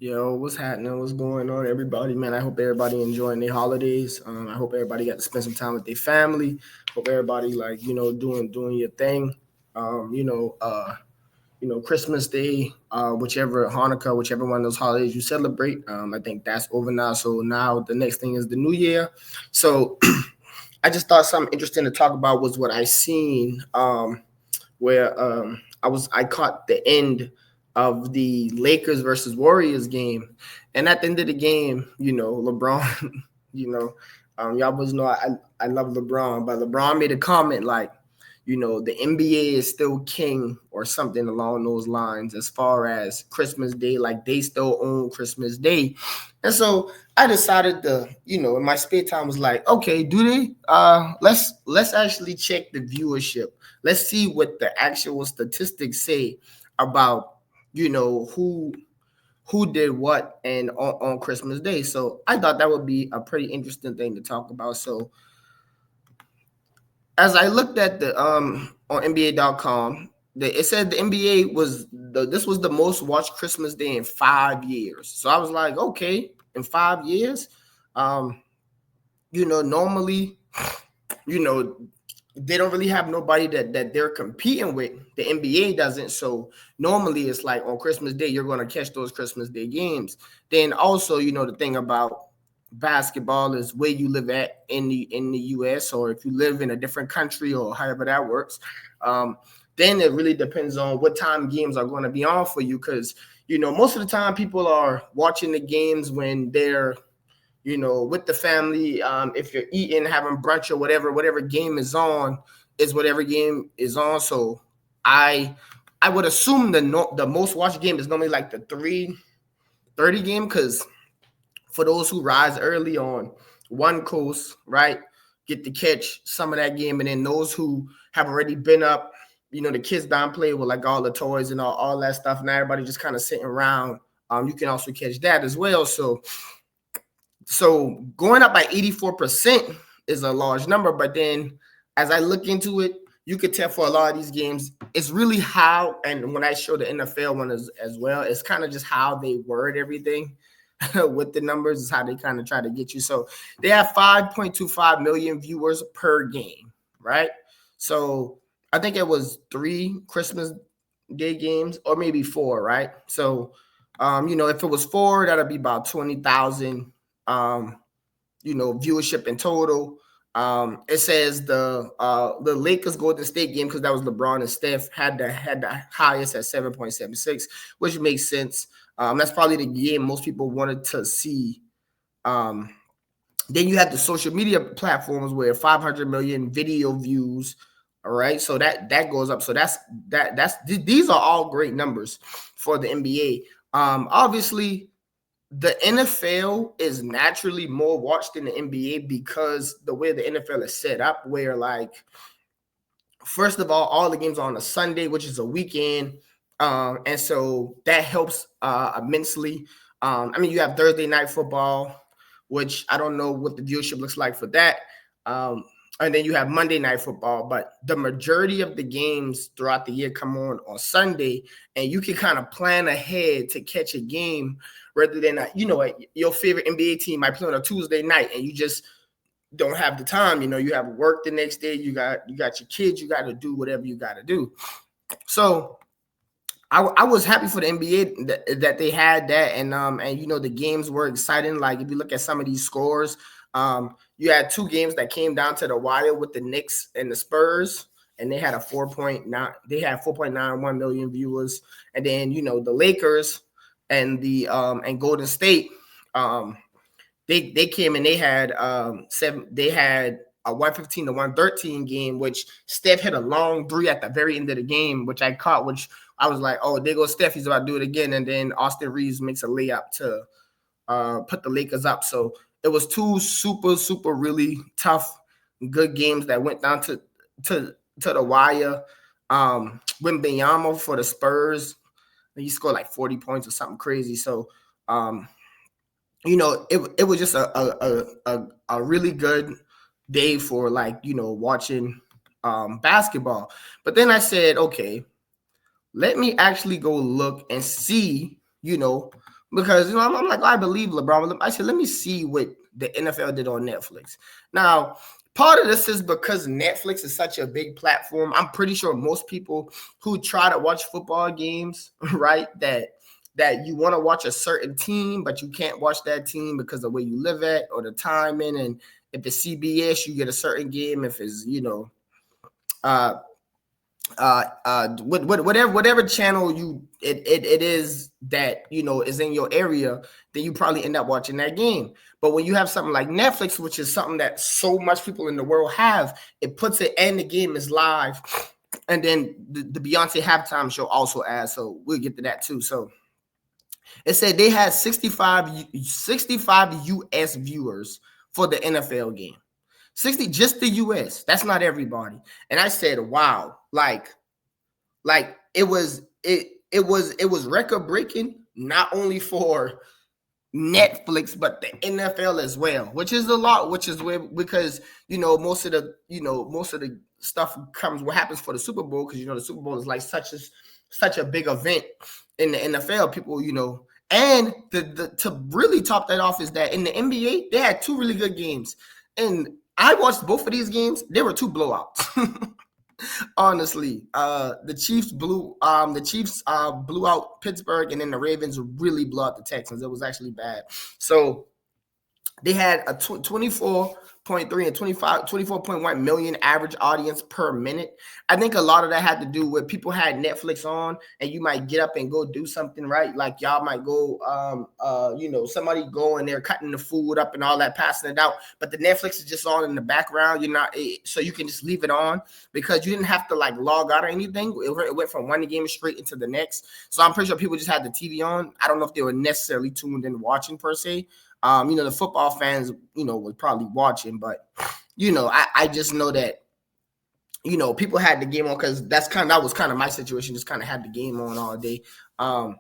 Yo, what's happening? What's going on, everybody? Man, I hope everybody enjoying their holidays. I hope everybody got to spend some time with their family. Hope everybody doing your thing. Um, you know, uh, Christmas Day, whichever Hanukkah, whichever one of those holidays you celebrate. I think that's over now. So now the next thing is the New Year. So I just thought something interesting to talk about was what I seen. Where I caught the end of the Lakers versus Warriors game, and at the end of the game, LeBron, you know, y'all was know I love LeBron, but LeBron made a comment like, the NBA is still king or something along those lines as far as Christmas Day, like they still own Christmas Day. And so I decided to, in my spare time was like, okay, do they? Let's actually check the viewership. Let's see what the actual statistics say about, who did what and on Christmas Day. So I thought that would be a pretty interesting thing to talk about. So as I looked at the on NBA.com, it said the NBA this was the most watched Christmas Day in 5 years. So I was like, okay, in 5 years, normally, you know, they don't really have nobody that they're competing with. The NBA doesn't. So normally it's like on Christmas Day, you're going to catch those Christmas Day games. Then also, the thing about basketball is where you live at in the US, or if you live in a different country or however that works. Then it really depends on what time games are going to be on for you, because most of the time people are watching the games when they're with the family. If you're eating, having brunch or whatever game is on is whatever game is on. So I would assume the most watched game is normally like the 3:30 game, because for those who rise early on one coast, right, get to catch some of that game. And then those who have already been up, the kids down play with like all the toys and all that stuff, and everybody just kind of sitting around. You can also catch that as well. So going up by 84% is a large number. But then as I look into it, you could tell for a lot of these games, it's really how, and when I show the NFL one as well, it's kind of just how they word everything with the numbers, is how they kind of try to get you. So they have 5.25 million viewers per game, right? So I think it was 3 Christmas Day games, or maybe 4, right? So, if it was 4, that'd be about 20,000 viewership in total. It says the Lakers Golden State game, because that was LeBron and Steph, had the highest at 7.76, which makes sense. That's probably the game most people wanted to see. Then you have the social media platforms where 500 million video views. All right, so that goes up. So these are all great numbers for the NBA. Obviously, the NFL is naturally more watched than the NBA because the way the NFL is set up, where like, first of all the games are on a Sunday, which is a weekend. And so that helps immensely. You have Thursday night football, which I don't know what the viewership looks like for that. And then you have Monday night football, but the majority of the games throughout the year come on Sunday, and you can kind of plan ahead to catch a game rather than, your favorite NBA team might play on a Tuesday night and you just don't have the time. You have work the next day. You got your kids. You got to do whatever you got to do. So I was happy for the NBA that they had that, and the games were exciting. Like if you look at some of these scores, you had 2 games that came down to the wire with the Knicks and the Spurs, and they had 4.91 million viewers. And then the Lakers and the and Golden State, they came and they had a 115 to 113 game, which Steph hit a long 3 at the very end of the game, which I caught, which I was like, oh, there goes Steph, he's about to do it again. And then Austin Reeves makes a layup to put the Lakers up. So it was 2 super, super really tough, good games that went down to the wire. Wembanyama for the Spurs, he scored like 40 points or something crazy. So, it was just a really good day for watching basketball. But then I said, okay, let me actually go look and see, because I'm like, I believe LeBron. I said, let me see what the NFL did on Netflix. Now, part of this is because Netflix is such a big platform. I'm pretty sure most people who try to watch football games, right, that you want to watch a certain team, but you can't watch that team because of where you live at or the timing. And if it's CBS, you get a certain game. If it's, uh, whatever channel it is that is in your area, then you probably end up watching that game. But when you have something like Netflix, which is something that so much people in the world have, it puts it and the game is live, and then the Beyonce halftime show also adds. So we'll get to that too. So it said they had 65 US viewers for the NFL game. 60, just the US. That's not everybody. And I said, wow, like it was record breaking, not only for Netflix but the NFL as well, which is a lot, which is weird because most of the stuff comes what happens for the Super Bowl, because the Super Bowl is like such a big event in the NFL. People, and the to really top that off is that in the NBA they had two really good games, and I watched both of these games. There were two blowouts. Honestly, the Chiefs blew out Pittsburgh, and then the Ravens really blew out the Texans. It was actually bad. So they had a 24.3 and 24.1 million average audience per minute. I think a lot of that had to do with people had Netflix on, and you might get up and go do something, right? Like y'all might go, somebody go and they're cutting the food up and all that, passing it out. But the Netflix is just on in the background. So you can just leave it on because you didn't have to like log out or anything. It went from one game straight into the next. So I'm pretty sure people just had the TV on. I don't know if they were necessarily tuned in watching per se. The football fans, was probably watching, but, I just know that, people had the game on because that was kind of my situation. Just kind of had the game on all day. And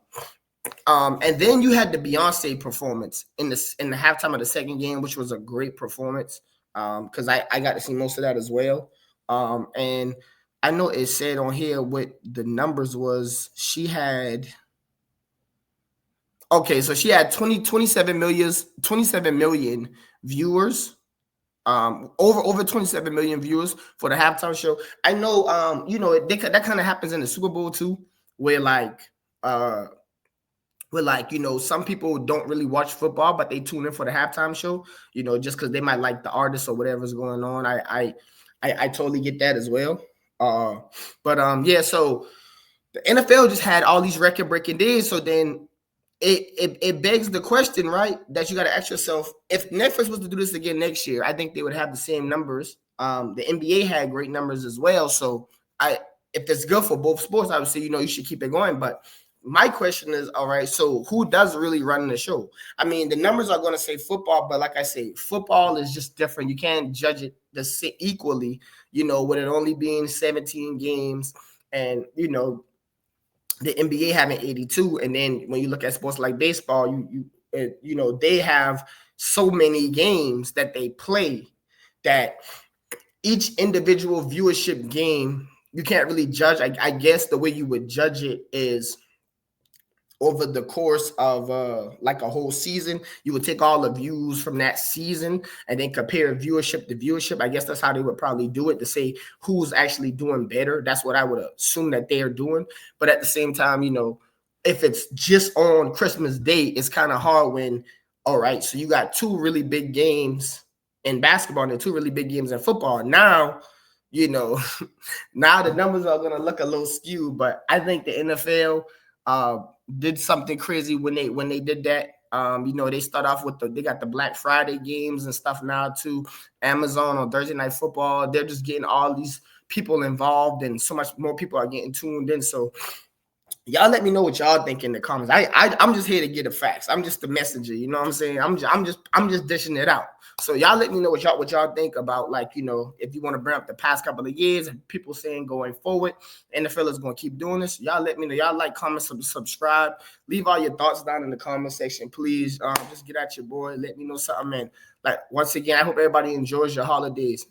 then you had the Beyonce performance in the halftime of the second game, which was a great performance. Because I got to see most of that as well. And I know it said on here what the numbers was. She had. Okay, so she had 27 million viewers, over 27 million viewers for the halftime show. I know, that kind of happens in the Super Bowl too, where some people don't really watch football, but they tune in for the halftime show, just because they might like the artist or whatever's going on. I totally get that as well. So the NFL just had all these record-breaking days, so then it begs the question, right, that you got to ask yourself, if Netflix was to do this again next year, I think they would have the same numbers. The NBA had great numbers as well. So if it's good for both sports, I would say, you should keep it going. But my question is, all right, so who does really run the show? I mean, the numbers are going to say football, but like I say, football is just different. You can't judge it equally, with it only being 17 games and, the NBA having 82, and then when you look at sports like baseball, they have so many games that they play that each individual viewership game you can't really judge. I guess the way you would judge it is over the course of like a whole season. You would take all the views from that season and then compare viewership to viewership. I guess that's how they would probably do it, to say who's actually doing better. That's what I would assume that they are doing. But at the same time, if it's just on Christmas Day, it's kind of hard when, all right, so you got two really big games in basketball and two really big games in football. Now, now the numbers are going to look a little skewed, but I think the NFL did something crazy when they did that. They start off with they got the Black Friday games and stuff now too. Amazon on Thursday Night Football, they're just getting all these people involved, and so much more people are getting tuned in. So y'all let me know what y'all think in the comments. I'm just here to get the facts. I'm just the messenger. You know what I'm saying? I'm just dishing it out. So y'all let me know what y'all think about, like, if you want to bring up the past couple of years and people saying going forward, NFL is going to keep doing this. Y'all let me know. Y'all like, comment, subscribe. Leave all your thoughts down in the comment section, please. Just get at your boy. Let me know something. And like, once again, I hope everybody enjoys your holidays.